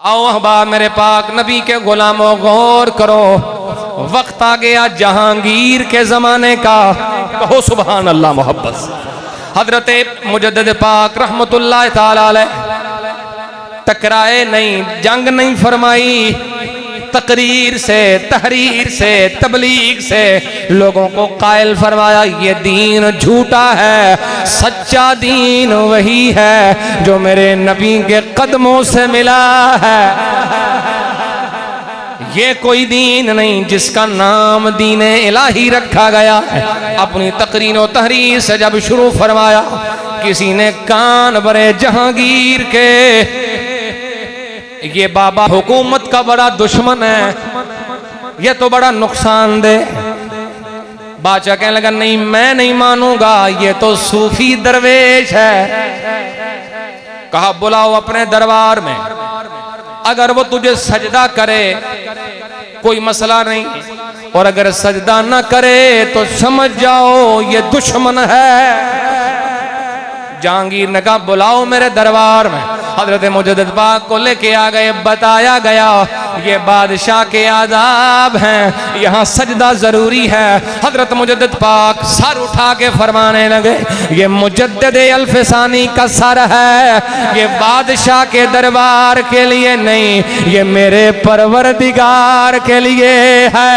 आओ अहबाब मेरे पाक नबी के गुलामों गौर करो, वक्त आ गया जहांगीर के जमाने का। कहो सुभान अल्लाह मोहब्बत से। हजरत मुजद्दिद पाक रहमतुल्लाह ताला अलैह टकराए नहीं, जंग नहीं फरमाई, तकरीर से, तहरीर से, तबलीग से लोगों को कायल फरमाया ये दीन झूठा है, सच्चा दीन वही है जो मेरे नबी के कदमों से मिला है। ये कोई दीन नहीं जिसका नाम दीन इलाही रखा गया है। अपनी तकरीर और तहरीर से जब शुरू फरमाया, किसी ने कान भरे जहांगीर के, ये बाबा हुकूमत का बड़ा दुश्मन है, ये तो बड़ा नुकसानदेह। बादशाह कहने लगा नहीं मैं नहीं मानूंगा, ये तो सूफी दरवेश है। कहा बुलाओ अपने दरबार में, अगर वो तुझे सजदा करे कोई मसला नहीं, और अगर सजदा न करे तो समझ जाओ ये दुश्मन है। जहांगीर ने कहा बुलाओ मेरे दरबार में। हजरत मुजद्दिद पाक को लेके आ गए, बताया गया ये बादशाह के आदाब हैं, यहाँ सजदा जरूरी है। हजरत मुजद्दिद पाक सर उठा के फरमाने लगे ये मुजद्दिद अल्फसानी का सर है, ये बादशाह के दरबार के लिए नहीं, ये मेरे परवरदिगार के लिए है,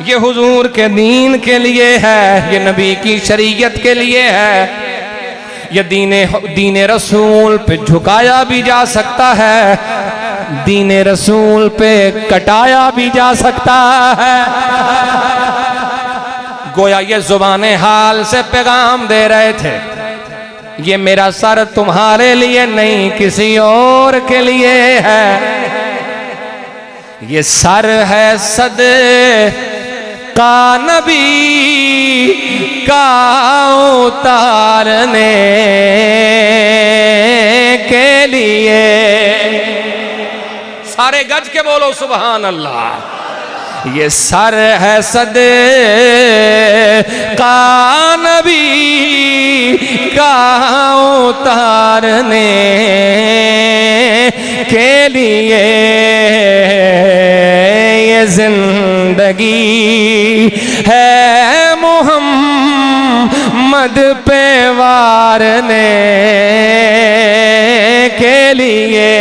ये हुजूर के दीन के लिए है, ये नबी की शरीयत के लिए है। ये दीन रसूल पे झुकाया भी जा सकता है, दीन रसूल पे कटाया भी जा सकता है। गोया ये जुबाने हाल से पैगाम दे रहे थे ये मेरा सर तुम्हारे लिए नहीं किसी और के लिए है, ये सर है सद का नबी का उतारने के लिए। सारे गज के बोलो सुभान अल्लाह। ये सर है सद का नबी का उतारने के लिए, ये जिंदगी है मोहम्मद पे वारने के लिए,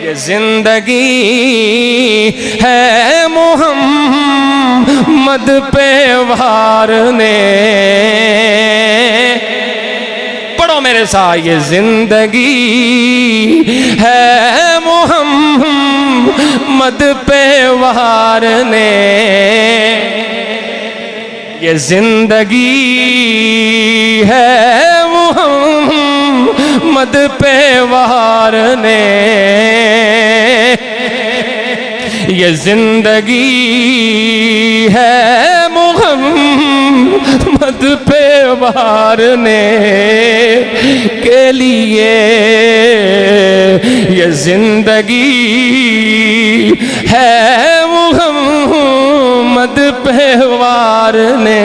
ये जिंदगी है मोहम्मद पे वारने। पढ़ो मेरे साथ, ये जिंदगी है मोहम्मद पे वारने, ये जिंदगी है मोहम्मद पे वारने, ये जिंदगी है मोहम्मद पे वारने के लिए, ये जिंदगी है मोहम्मद पे वारने।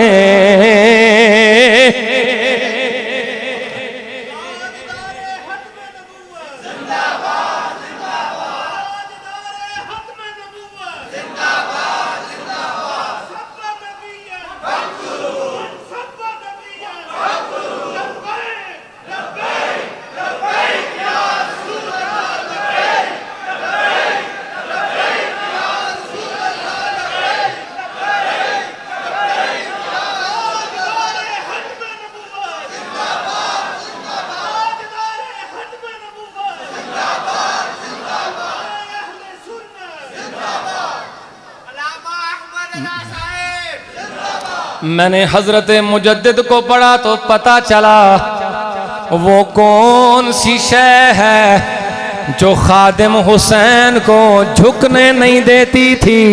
मैंने हजरत मुजद्दिद को पढ़ा तो पता चला वो कौन सी शय है जो खादिम हुसैन को झुकने नहीं देती थी।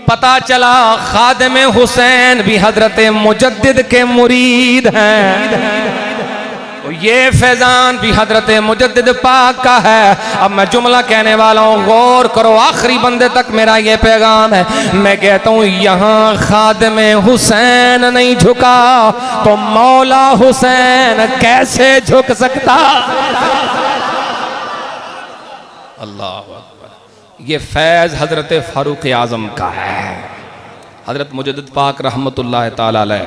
पता चला खादिम हुसैन भी हजरत मुजद्दिद के मुरीद हैं। ये फैजान भी हजरत मुजद्दिद पाक का है। अब मैं जुमला कहने वाला हूँ, गौर करो, आखिरी बंदे तक मेरा ये पैगाम है। मैं कहता हूँ यहाँ खादिम हुसैन नहीं झुका तो मौला हुसैन कैसे झुक सकता। अल्लाह अकबर। ये फैज़ हजरत फारूक आज़म का है। हजरत मुजद्दिद पाक रहमतुल्लाह ताला अलैह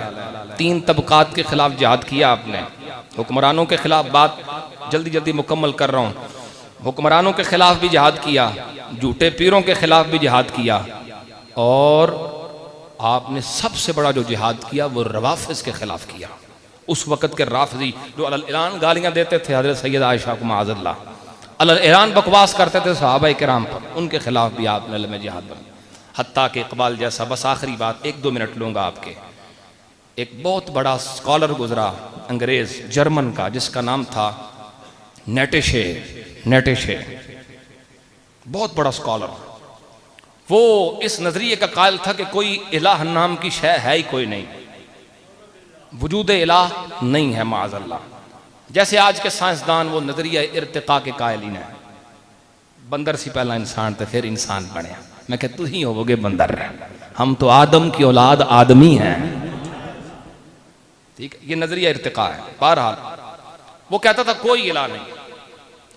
3 तबकात के खिलाफ जिहाद किया आपने। हुक्मरानों के खिलाफ, बात जल्दी जल्दी मुकम्मल कर रहा हूँ, हुक्मरानों के खिलाफ भी जिहाद किया, झूठे पीरों के खिलाफ भी जिहाद किया, और आपने सबसे बड़ा जो जिहाद किया वो रवाफिज के खिलाफ किया। उस वक़्त के राफजी जो अलल ऐलान गालियाँ देते थे हजरत सैयदा आयशा को माअज़ल्लाह, अलल ऐलान बकवास करते थे सहाबाए किराम पर, उनके खिलाफ भी आपने अलम जिहाद बना। हत्ता के इकबाल जैसा, बस आखिरी बात 1-2 मिनट लूँगा आपके, एक बहुत बड़ा स्कॉलर गुजरा अंग्रेज़ जर्मन का, जिसका नाम था नेटेशे, बहुत बड़ा स्कॉलर। वो इस नज़रिए का कायल था कि कोई इलाह नाम की शय है ही कोई नहीं, वजूद इलाह नहीं है माअज़ल्लाह। जैसे आज के साइंसदान वो नज़रिया इर्तिका के कायलीन है, बंदर से पहला इंसान थे फिर इंसान बने। मैं कहता तू ही होगे बंदर, हम तो आदम की औलाद आदमी हैं। ठीक है, ये नजरिया इर्तिका है। बहरहाल वो कहता था कोई इलाह नहीं।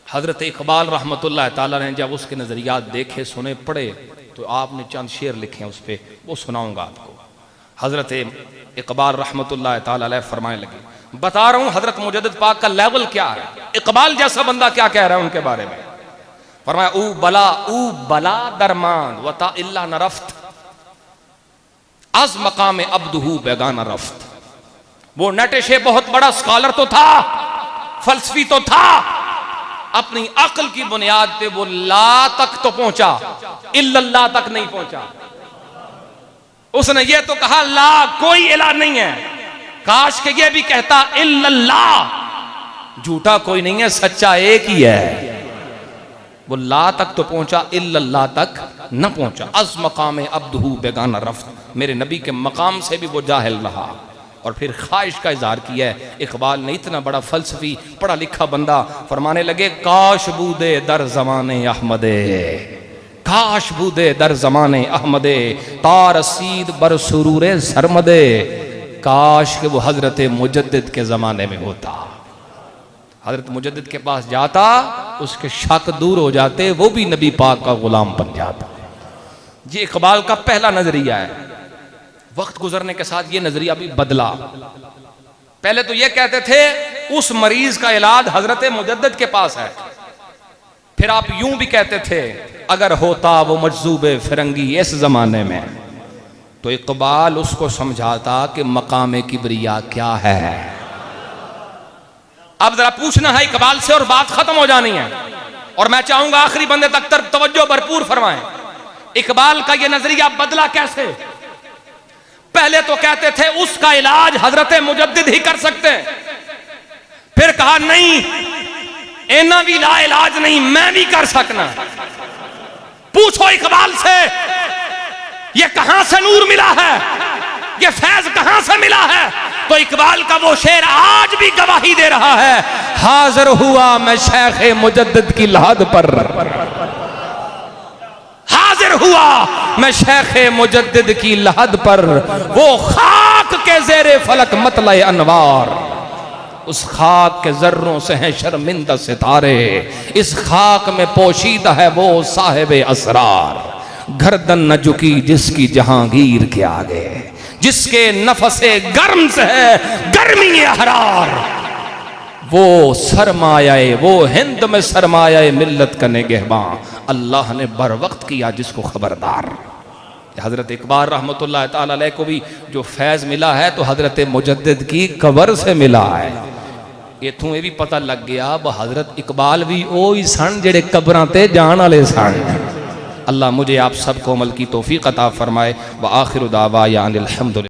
हजरत इकबाल रहमतुल्लाह ताला ने जब उसके नजरियात देखे, सुने, पढ़े, तो आपने चंद शेर लिखे हैं उस पर, वो सुनाऊंगा आपको। हजरत इकबाल रहमतुल्लाह ताला अलैह फरमाने लगे, बता रहा हूं हजरत मुजद्दिद पाक का लेवल क्या है, इकबाल जैसा बंदा क्या कह रहा है उनके बारे में। फरमाया ऊ बला दरमान वता इल्ला नरफ्त अज मकाम अब्दुहू बेगाना रफ्त। वो नटेशे बहुत बड़ा स्कॉलर तो था, फलसफी तो था, अपनी अक्ल की बुनियाद पे वो ला तक तो पहुंचा, इल्लल्लाह तक नहीं पहुंचा। उसने ये तो कहा ला कोई इलाह नहीं है, काश के ये भी कहता इल्लल्लाह, झूठा कोई नहीं है, सच्चा एक ही है। वो ला तक तो पहुंचा, इल्लल्लाह तक न पहुंचा। अज मकाम अब्दुहू बेगाना रफ्त, मेरे नबी के मकाम से भी वो जाहिल रहा। और फिर ख्वाहिश का इजहार किया है इकबाल ने, इतना बड़ा फलसफी पढ़ा लिखा बंदा, फरमाने लगे काश बूदे दर जमाने अहमदे, काश बूदे दर जमाने अहमदे, तारसीद बर सुरूरे सरमदे, काश के वो हजरत मुजद्दिद के जमाने में होता, हजरत मुजद्दिद के पास जाता, उसके शक दूर हो जाते, वो भी नबी पाक का गुलाम बन जाता। ये इकबाल का पहला नजरिया है। वक्त गुजरने के साथ ये नजरिया भी बदला। पहले तो ये कहते थे उस मरीज का इलाज हजरत मुजद्दिद के पास है, फिर आप यूं भी कहते थे अगर होता वो मजजूबे फिरंगी इस जमाने में, तो इकबाल उसको समझाता कि मकाम किबरिया क्या है। अब जरा पूछना है इकबाल से और बात खत्म हो जानी है, और मैं चाहूंगा आखिरी बंदे तक तवज्जो भरपूर फरमाएं। इकबाल का यह नजरिया बदला कैसे? पहले तो कहते थे उसका इलाज हजरत मुजद्दिद ही कर सकते हैं, फिर कहा नहीं इना भी ला इलाज नहीं, मैं भी कर सकना। पूछो इकबाल से ये कहां से नूर मिला है, ये फैज कहां से मिला है? तो इकबाल का वो शेर आज भी गवाही दे रहा है, हाजिर हुआ मैं शेख मुजद्दिद की लहद पर, हाजिर हुआ मैं शेख मुजद्दिद की लहद पर, वो खाक के जेरे फलक मतले अनवार, उस खाक के जर्रों से हैं शर्मिंदा सितारे, इस खाक में पोशीदा है वो साहिब असरार, गर्दन न झुकी जिसकी जहांगीर के आगे, जिसके नफसे गर्म से है गर्मी हरार, वो सरमाया, वो हिंद में सरमाया मिल्लत का निगहबां, अल्लाह ने बर वक्त किया जिसको खबरदार। हजरत इकबाल रहमतुल्लाह ताला अलैह को भी जो फैज़ मिला है तो हजरत मुजद्दिद की कब्र से मिला है। इथों ये भी पता लग गया वह हजरत इकबाल भी ओ ही सन जेड़े कब्रां ते जान वाले सन। अल्लाह मुझे आप सबको अमल की तौफीक अता फरमाए। व आखिर दावा या अनिल हम्दुलिल्लाह।